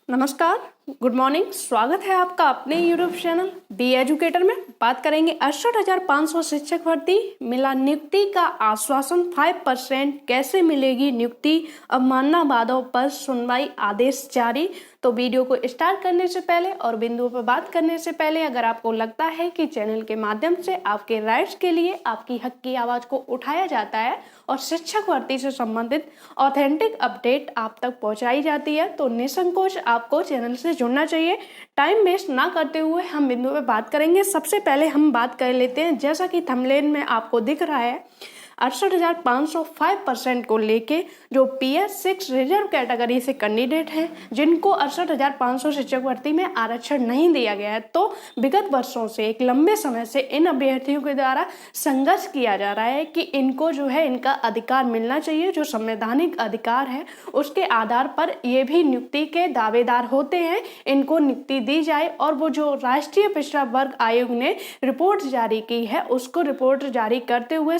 नमस्कार, good morning. स्वागत है आपका अपने यूट्यूब चैनल बी एजुकेटर में। बात करेंगे 68,500 शिक्षक भर्ती मिला नियुक्ति का आश्वासन 5% कैसे मिलेगी नियुक्ति, अवमानना वादों पर सुनवाई आदेश जारी। तो वीडियो को स्टार्ट करने से पहले और बिंदुओं पर बात करने से पहले अगर आपको लगता है कि चैनल के माध्यम से आपके राइट्स के लिए आपकी हक की आवाज को उठाया जाता है और शिक्षक भर्ती से संबंधित ऑथेंटिक अपडेट आप तक पहुंचाई जाती है तो निसंकोच आपको चैनल से जुड़ना चाहिए। टाइम वेस्ट ना करते हुए हम बिंदु पे बात करेंगे। सबसे पहले हम बात कर लेते हैं, जैसा कि थंबनेल में आपको दिख रहा है 68,500 5% को लेके जो PS6 रिजर्व कैटेगरी से कैंडिडेट हैं जिनको 68,500 शिक्षक भर्ती में आरक्षण नहीं दिया गया है, तो विगत वर्षों से एक लंबे समय से इन अभ्यर्थियों के द्वारा संघर्ष किया जा रहा है कि इनको जो है इनका अधिकार मिलना चाहिए। जो संवैधानिक अधिकार है उसके आधार पर ये भी नियुक्ति के दावेदार होते हैं, इनको नियुक्ति दी जाए। और वो जो राष्ट्रीय पिछड़ा वर्ग आयोग ने रिपोर्ट जारी की है उसको रिपोर्ट जारी करते हुए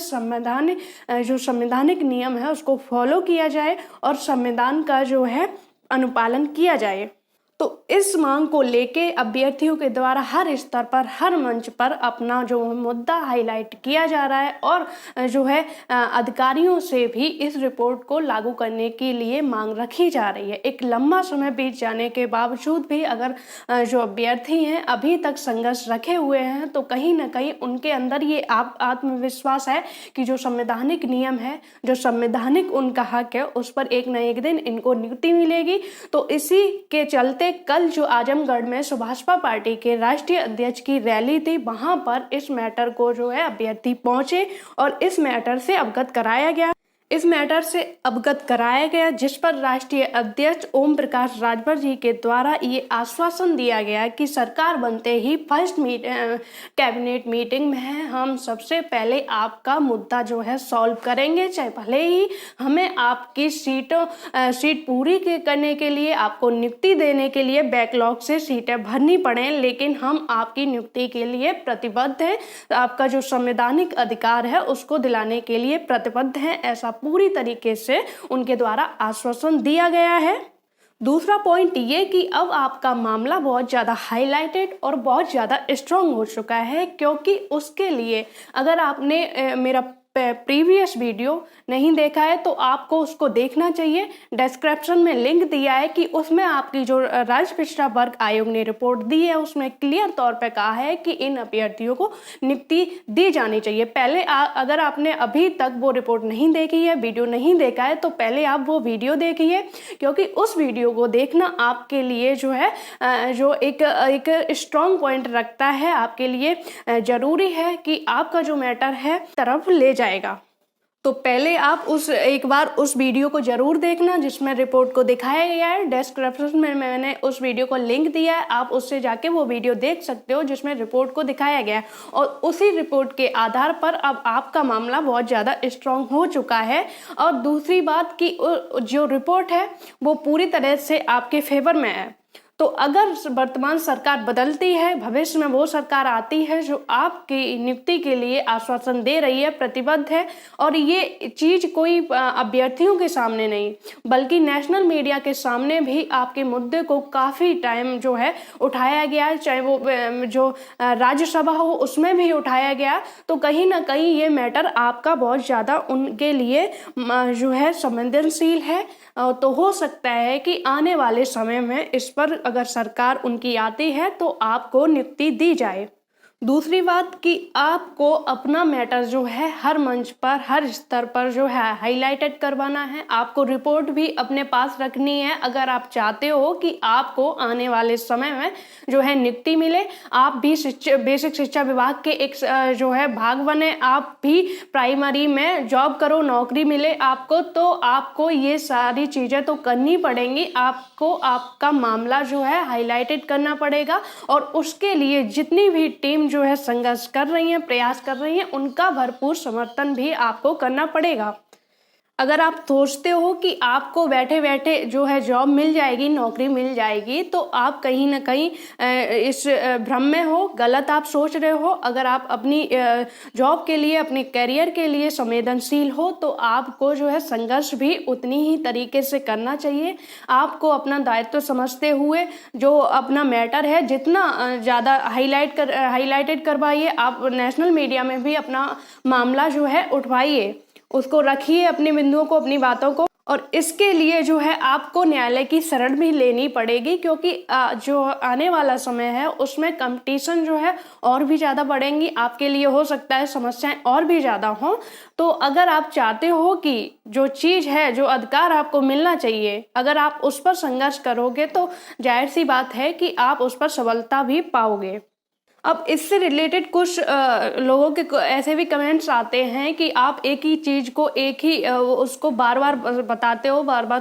जो संवैधानिक नियम है उसको फॉलो किया जाए और संविधान का जो है अनुपालन किया जाए। तो इस मांग को लेके अभ्यर्थियों के द्वारा हर स्तर पर हर मंच पर अपना जो मुद्दा हाईलाइट किया जा रहा है और जो है अधिकारियों से भी इस रिपोर्ट को लागू करने के लिए मांग रखी जा रही है। एक लंबा समय बीत जाने के बावजूद भी अगर जो अभ्यर्थी हैं अभी तक संघर्ष रखे हुए हैं तो कहीं ना कहीं उनके अंदर ये आत्मविश्वास है कि जो संवैधानिक नियम है, जो संवैधानिक उनका हक है, उस पर एक न एक दिन इनको नियुक्ति मिलेगी। तो इसी के चलते कल जो आजमगढ़ में सुभाषपा पार्टी के राष्ट्रीय अध्यक्ष की रैली थी, वहां पर इस मैटर को जो है अभ्यर्थी पहुंचे और इस मैटर से अवगत कराया गया, जिस पर राष्ट्रीय अध्यक्ष ओम प्रकाश राजभर जी के द्वारा ये आश्वासन दिया गया कि सरकार बनते ही फर्स्ट कैबिनेट मीटिंग में हम सबसे पहले आपका मुद्दा जो है सॉल्व करेंगे, चाहे भले ही हमें आपकी सीट पूरी करने के लिए, आपको नियुक्ति देने के लिए बैकलॉग से सीटें भरनी पड़े, लेकिन हम आपकी नियुक्ति के लिए प्रतिबद्ध हैं। आपका जो संवैधानिक अधिकार है उसको दिलाने के लिए प्रतिबद्ध हैं, ऐसा पूरी तरीके से उनके द्वारा आश्वासन दिया गया है। दूसरा पॉइंट ये कि अब आपका मामला बहुत ज़्यादा हाईलाइटेड और बहुत ज़्यादा स्ट्रांग हो चुका है, क्योंकि उसके लिए अगर आपने मेरा प्रीवियस वीडियो नहीं देखा है तो आपको उसको देखना चाहिए। डिस्क्रिप्शन में लिंक दिया है कि उसमें आपकी जो राज्य पिछड़ा वर्ग आयोग ने रिपोर्ट दी है उसमें क्लियर तौर पे कहा है कि इन अभ्यर्थियों को नियुक्ति दी जानी चाहिए। पहले अगर आपने अभी तक वो रिपोर्ट नहीं देखी है, वीडियो नहीं देखा है, तो पहले आप वो वीडियो देखिए, क्योंकि उस वीडियो को देखना आपके लिए जो है जो एक स्ट्रॉन्ग पॉइंट रखता है, आपके लिए जरूरी है कि आपका जो मैटर है तरफ ले जाएगा। तो पहले आप एक बार उस वीडियो को जरूर देखना जिसमें रिपोर्ट को दिखाया गया है। डिस्क्रिप्शन में मैंने उस वीडियो को लिंक दिया है, आप उससे जाके वो वीडियो देख सकते हो जिसमें रिपोर्ट को दिखाया गया है। और उसी रिपोर्ट के आधार पर अब आपका मामला बहुत ज़्यादा स्ट्रांग हो चुका है। और दूसरी बात कि जो रिपोर्ट है वो पूरी तरह से आपके फेवर में है। तो अगर वर्तमान सरकार बदलती है, भविष्य में वो सरकार आती है जो आपकी नियुक्ति के लिए आश्वासन दे रही है, प्रतिबद्ध है, और ये चीज़ कोई अभ्यर्थियों के सामने नहीं बल्कि नेशनल मीडिया के सामने भी आपके मुद्दे को काफ़ी टाइम जो है उठाया गया, चाहे वो जो राज्यसभा हो उसमें भी उठाया गया, तो कहीं ना कहीं ये मैटर आपका बहुत ज़्यादा उनके लिए जो है संवेदनशील है। तो हो सकता है कि आने वाले समय में इस पर अगर सरकार उनकी आती है तो आपको नियुक्ति दी जाए। दूसरी बात कि आपको अपना मैटर जो है हर मंच पर हर स्तर पर जो है हाईलाइटेड करवाना है, आपको रिपोर्ट भी अपने पास रखनी है। अगर आप चाहते हो कि आपको आने वाले समय में जो है नियुक्ति मिले, आप भी बेसिक शिक्षा विभाग के एक जो है भाग बने, आप भी प्राइमरी में जॉब करो, नौकरी मिले आपको, तो आपको ये सारी चीज़ें तो करनी पड़ेंगी। आपको आपका मामला जो है हाईलाइटेड करना पड़ेगा और उसके लिए जितनी भी टीम जो है संघर्ष कर रही हैं, प्रयास कर रही हैं, उनका भरपूर समर्थन भी आपको करना पड़ेगा। अगर आप सोचते हो कि आपको बैठे बैठे जो है जॉब मिल जाएगी, नौकरी मिल जाएगी, तो आप कहीं ना कहीं इस भ्रम में हो, गलत आप सोच रहे हो। अगर आप अपनी जॉब के लिए, अपने करियर के लिए संवेदनशील हो तो आपको जो है संघर्ष भी उतनी ही तरीके से करना चाहिए। आपको अपना दायित्व समझते हुए जो अपना मैटर है जितना ज़्यादा हाईलाइटेड करवाइए। आप नेशनल मीडिया में भी अपना मामला जो है उठवाइए, उसको रखिए, अपने बिंदुओं को, अपनी बातों को। और इसके लिए जो है आपको न्यायालय की शरण भी लेनी पड़ेगी, क्योंकि जो आने वाला समय है उसमें कंपटीशन जो है और भी ज़्यादा बढ़ेंगी। आपके लिए हो सकता है समस्याएं और भी ज़्यादा हों। तो अगर आप चाहते हो कि जो चीज़ है, जो अधिकार आपको मिलना चाहिए, अगर आप उस पर संघर्ष करोगे तो जाहिर सी बात है कि आप उस पर सफलता भी पाओगे। अब इससे रिलेटेड कुछ लोगों के ऐसे भी कमेंट्स आते हैं कि आप एक ही चीज़ को, एक ही उसको बार बार बताते हो, बार बार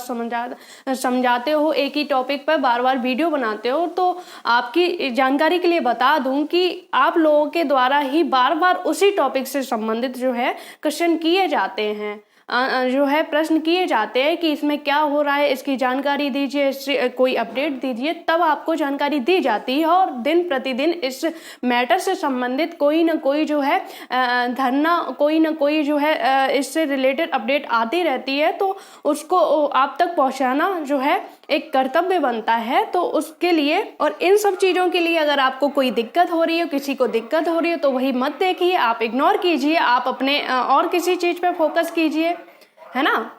समझाते हो, एक ही टॉपिक पर बार बार वीडियो बनाते हो। तो आपकी जानकारी के लिए बता दूं कि आप लोगों के द्वारा ही बार बार उसी टॉपिक से संबंधित जो है क्वेश्चन किए जाते हैं, जो है प्रश्न किए जाते हैं कि इसमें क्या हो रहा है, इसकी जानकारी दीजिए, इससे कोई अपडेट दीजिए, तब आपको जानकारी दी जाती है। और दिन प्रतिदिन इस मैटर से संबंधित कोई ना कोई जो है धरना, कोई ना कोई जो है इससे रिलेटेड अपडेट आती रहती है। तो उसको आप तक पहुंचाना जो है एक कर्तव्य बनता है। तो उसके लिए और इन सब चीज़ों के लिए अगर आपको कोई दिक्कत हो रही है, किसी को दिक्कत हो रही है, तो वही मत देखिए, आप इग्नोर कीजिए, आप अपने और किसी चीज़ पे फोकस कीजिए, है ना।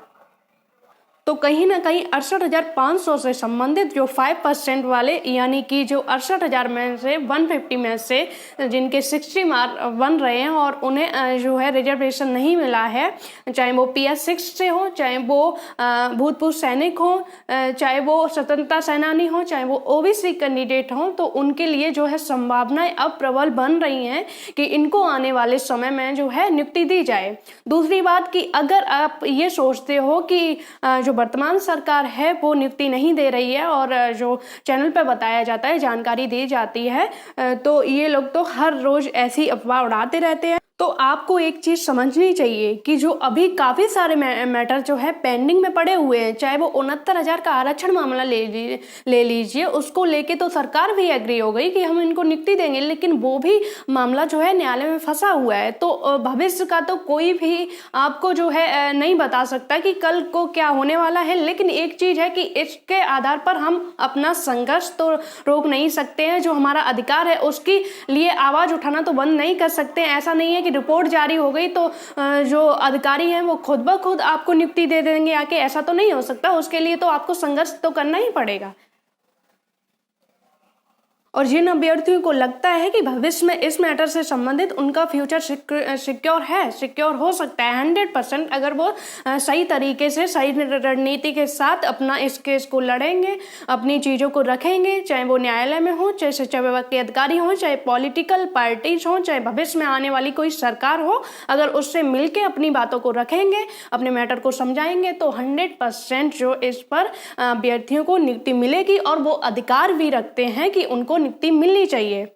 तो कहीं ना कहीं 68,500 से संबंधित जो 5% वाले, यानी कि जो 68,000 में से 150 में से जिनके 60 मार्क बन रहे हैं और उन्हें जो है रिजर्वेशन नहीं मिला है, चाहे वो PS6 से हो, चाहे वो भूतपूर्व सैनिक हो, चाहे वो स्वतंत्रता सेनानी हो, चाहे वो OBC कैंडिडेट हो, तो उनके लिए जो है संभावनाएं अब प्रबल बन रही हैं कि इनको आने वाले समय में जो है नियुक्ति दी जाए। दूसरी बात कि अगर आप ये सोचते हो कि जो वर्तमान सरकार है वो नियुक्ति नहीं दे रही है और जो चैनल पर बताया जाता है, जानकारी दी जाती है, तो ये लोग तो हर रोज ऐसी अफवाह उड़ाते रहते हैं। तो आपको एक चीज समझनी चाहिए कि जो अभी काफी सारे मैटर जो है पेंडिंग में पड़े हुए हैं, चाहे वो 69,000 का आरक्षण मामला ले लीजिए, उसको लेके तो सरकार भी एग्री हो गई कि हम इनको नियुक्ति देंगे, लेकिन वो भी मामला जो है न्यायालय में फंसा हुआ है। तो भविष्य का तो कोई भी आपको जो है नहीं बता सकता कि कल को क्या होने वाला है। लेकिन एक चीज है कि इसके आधार पर हम अपना संघर्ष तो रोक नहीं सकते हैं, जो हमारा अधिकार है उसके लिए आवाज उठाना तो बंद नहीं कर सकते। ऐसा नहीं है कि रिपोर्ट जारी हो गई तो जो अधिकारी हैं वो खुद ब खुद आपको नियुक्ति दे देंगे आके, ऐसा तो नहीं हो सकता। उसके लिए तो आपको संघर्ष तो करना ही पड़ेगा। और जिन अभ्यर्थियों को लगता है कि भविष्य में इस मैटर से संबंधित उनका फ्यूचर सिक्योर हो सकता है 100%, अगर वो सही तरीके से, सही रणनीति के साथ अपना इस केस को लड़ेंगे, अपनी चीज़ों को रखेंगे, चाहे वो न्यायालय में हो, चाहे शिक्षा विभाग के अधिकारी हों, चाहे पॉलिटिकल पार्टीज हों, चाहे भविष्य में आने वाली कोई सरकार हो, अगर उससे मिलके अपनी बातों को रखेंगे, अपने मैटर को समझाएंगे, तो 100% जो इस पर अभ्यर्थियों को नियुक्ति मिलेगी और वो अधिकार भी रखते हैं कि उनको नियुक्ति मिलनी चाहिए।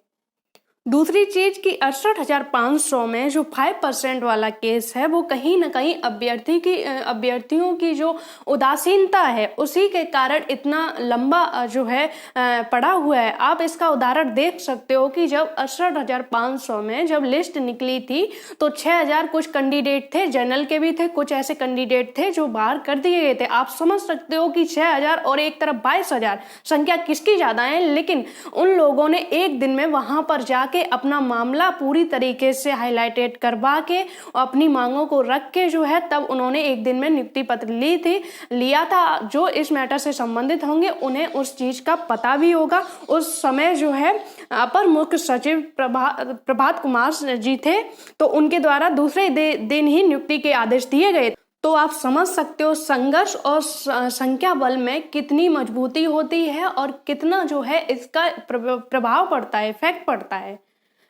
दूसरी चीज कि 68,500 में जो 5% वाला केस है वो कहीं ना कहीं अभ्यर्थियों की जो उदासीनता है उसी के कारण इतना लंबा जो है पड़ा हुआ है। आप इसका उदाहरण देख सकते हो कि जब 68,500 में जब लिस्ट निकली थी तो 6,000 कुछ कैंडिडेट थे, जनरल के भी थे, कुछ ऐसे कैंडिडेट थे जो बाहर कर दिए गए थे। आप समझ सकते हो कि 6,000 और एक तरफ 22,000, संख्या किसकी ज्यादा है। लेकिन उन लोगों ने एक दिन में वहां पर जाके अपना मामला पूरी तरीके से हाईलाइटेड करवा के अपनी मांगों को रख के जो है तब उन्होंने एक दिन में नियुक्ति पत्र लिया था। जो इस मैटर से संबंधित होंगे उन्हें उस चीज का पता भी होगा। उस समय जो है अपर मुख्य सचिव प्रभात कुमार जी थे, तो उनके द्वारा दूसरे दिन ही नियुक्ति के आदेश दिए गए। तो आप समझ सकते हो संघर्ष और संख्या बल में कितनी मजबूती होती है और कितना जो है इसका प्रभाव पड़ता है, इफेक्ट पड़ता है।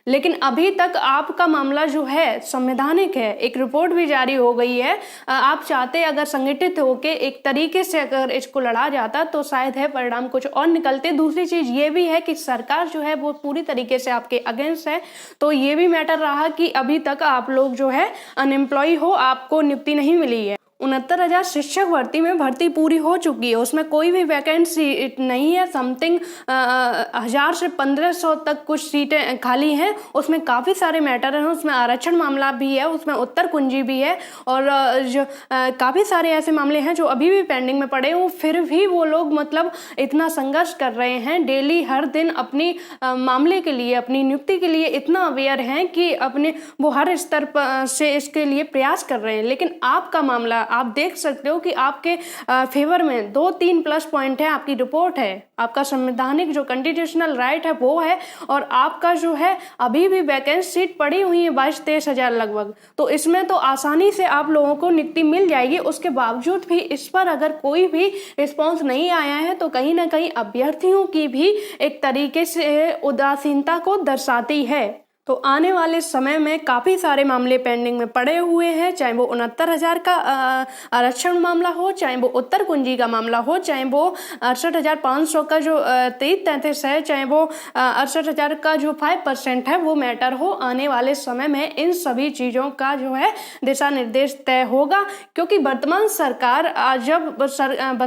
लेकिन अभी तक आपका मामला जो है संवैधानिक है, एक रिपोर्ट भी जारी हो गई है। आप चाहते अगर संगठित होके एक तरीके से अगर इसको लड़ा जाता तो शायद है परिणाम कुछ और निकलते। दूसरी चीज ये भी है कि सरकार जो है वो पूरी तरीके से आपके अगेंस्ट है। तो ये भी मैटर रहा कि अभी तक आप लोग जो है अनएम्प्लॉय हो, आपको नियुक्ति नहीं मिली है। 69,000 शिक्षक भर्ती में भर्ती पूरी हो चुकी है, उसमें कोई भी वैकेंसी नहीं है। समथिंग 1000 से 1500 तक कुछ सीटें खाली हैं। उसमें काफ़ी सारे मैटर हैं, उसमें आरक्षण मामला भी है, उसमें उत्तर कुंजी भी है और जो काफ़ी सारे ऐसे मामले हैं जो अभी भी पेंडिंग में पड़े हैं। फिर भी वो लोग मतलब इतना संघर्ष कर रहे हैं, डेली हर दिन अपनी मामले के लिए, अपनी नियुक्ति के लिए इतना अवेयर हैं कि अपने वो हर स्तर पर से इसके लिए प्रयास कर रहे हैं। लेकिन आपका मामला आप देख सकते हो कि आपके फेवर में 2-3 प्लस पॉइंट है, आपकी रिपोर्ट है, आपका संवैधानिक जो कॉन्स्टिट्यूशनल राइट है वो है, और आपका जो है अभी भी वैकेंसी सीट पड़ी हुई है 22-23 हज़ार लगभग। तो इसमें तो आसानी से आप लोगों को नियुक्ति मिल जाएगी। उसके बावजूद भी इस पर अगर कोई भी रिस्पॉन्स नहीं आया है तो कहीं ना कहीं अभ्यर्थियों की भी एक तरीके से उदासीनता को दर्शाती है। तो आने वाले समय में काफ़ी सारे मामले पेंडिंग में पड़े हुए हैं, चाहे वो 69,000 का आरक्षण मामला हो, चाहे वो उत्तर कुंजी का मामला हो, चाहे वो 68,500 का जो 33-33 है, चाहे वो 68,000 का जो 5% है वो मैटर हो। आने वाले समय में इन सभी चीज़ों का जो है दिशा निर्देश तय होगा, क्योंकि वर्तमान सरकार जब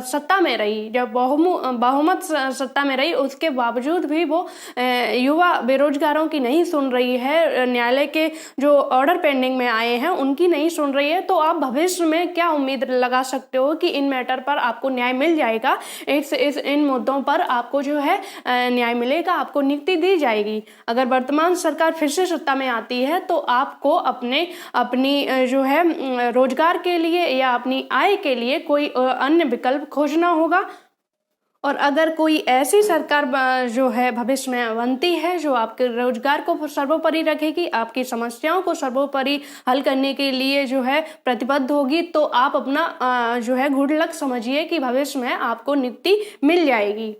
सत्ता में रही, जब बहुमत सत्ता में रही, उसके बावजूद भी वो युवा बेरोजगारों की नहीं सुन रही है, न्यायालय के जो ऑर्डर पेंडिंग में आए हैं उनकी नहीं सुन रही है। तो आप भविष्य में क्या उम्मीद लगा सकते हो कि इन मैटर पर आपको न्याय मिल जाएगा, इन मुद्दों पर आपको जो है न्याय मिलेगा, आपको नियुक्ति दी जाएगी। अगर वर्तमान सरकार फिर से सत्ता में आती है तो आपको अपनी जो है रोजगार के लिए या अपनी आय के लिए कोई अन्य विकल्प खोजना होगा। और अगर कोई ऐसी सरकार जो है भविष्य में बनती है जो आपके रोजगार को सर्वोपरि रखेगी, आपकी समस्याओं को सर्वोपरि हल करने के लिए जो है प्रतिबद्ध होगी, तो आप अपना जो है गुड लक समझिए कि भविष्य में आपको नियुक्ति मिल जाएगी।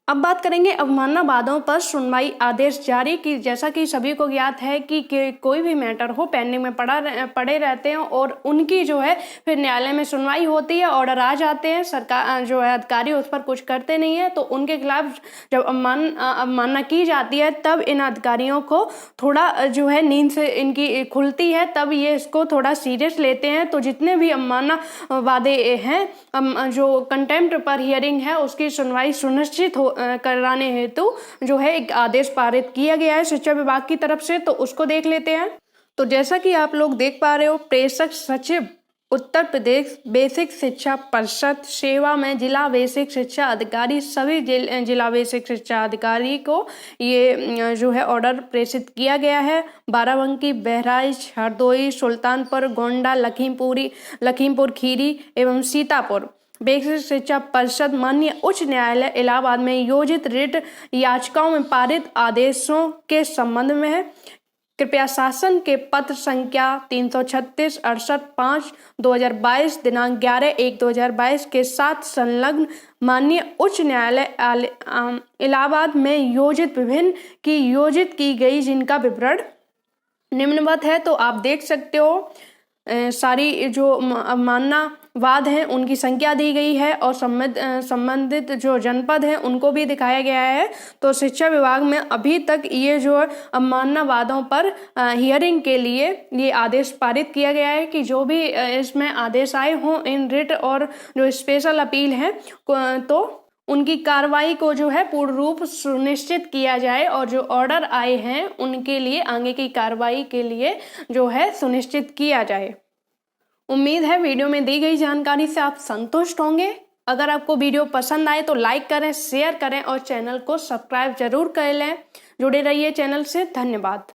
अब बात करेंगे अवमानना वादों पर सुनवाई आदेश जारी की। जैसा कि सभी को ज्ञात है कि कोई भी मैटर हो पेंडिंग में पड़े रहते हैं और उनकी जो है फिर न्यायालय में सुनवाई होती है, ऑर्डर आ जाते हैं, सरकार जो है अधिकारी उस पर कुछ करते नहीं है, तो उनके खिलाफ जब अवमानना की जाती है तब इन अधिकारियों को थोड़ा जो है नींद से इनकी खुलती है, तब ये इसको थोड़ा सीरियस लेते हैं। तो जितने भी अवमानना वादे हैं, जो कंटेम्प्ट पर हियरिंग है उसकी सुनवाई सुनिश्चित कराने हेतु जो है एक आदेश पारित किया गया है शिक्षा विभाग की तरफ से, तो उसको देख लेते हैं। तो जैसा कि आप लोग देख पा रहे हो, प्रेषक सचिव उत्तर प्रदेश बेसिक शिक्षा परिषद सेवा में जिला बेसिक शिक्षा अधिकारी, सभी जिला बेसिक शिक्षा अधिकारी को ये जो है ऑर्डर प्रेषित किया गया है। बाराबंकी, बहराइच, हरदोई, सुल्तानपुर, गोंडा, लखीमपुर खीरी एवं सीतापुर बेसिक शिक्षा परिषद माननीय उच्च न्यायालय इलाहाबाद में योजित रिट याचिकाओं में पारित आदेशों के संबंध में है। कृपया शासन के पत्र संख्या 336-68-5/2022 दिनांक 11/1/2022 के साथ संलग्न माननीय उच्च न्यायालय इलाहाबाद में योजित की गई जिनका विवरण निम्नवत है। तो आप देख सकते हो सारी जो अवमानना वाद हैं उनकी संख्या दी गई है और संबंधित जो जनपद हैं उनको भी दिखाया गया है। तो शिक्षा विभाग में अभी तक ये जो अवमानना वादों पर हियरिंग के लिए ये आदेश पारित किया गया है कि जो भी इसमें आदेश आए हों इन रिट और जो स्पेशल अपील हैं तो उनकी कार्रवाई को जो है पूर्ण रूप सुनिश्चित किया जाए और जो ऑर्डर आए हैं उनके लिए आगे की कार्रवाई के लिए जो है सुनिश्चित किया जाए। उम्मीद है वीडियो में दी गई जानकारी से आप संतुष्ट होंगे। अगर आपको वीडियो पसंद आए तो लाइक करें, शेयर करें और चैनल को सब्सक्राइब जरूर कर लें। जुड़े रहिए चैनल से। धन्यवाद।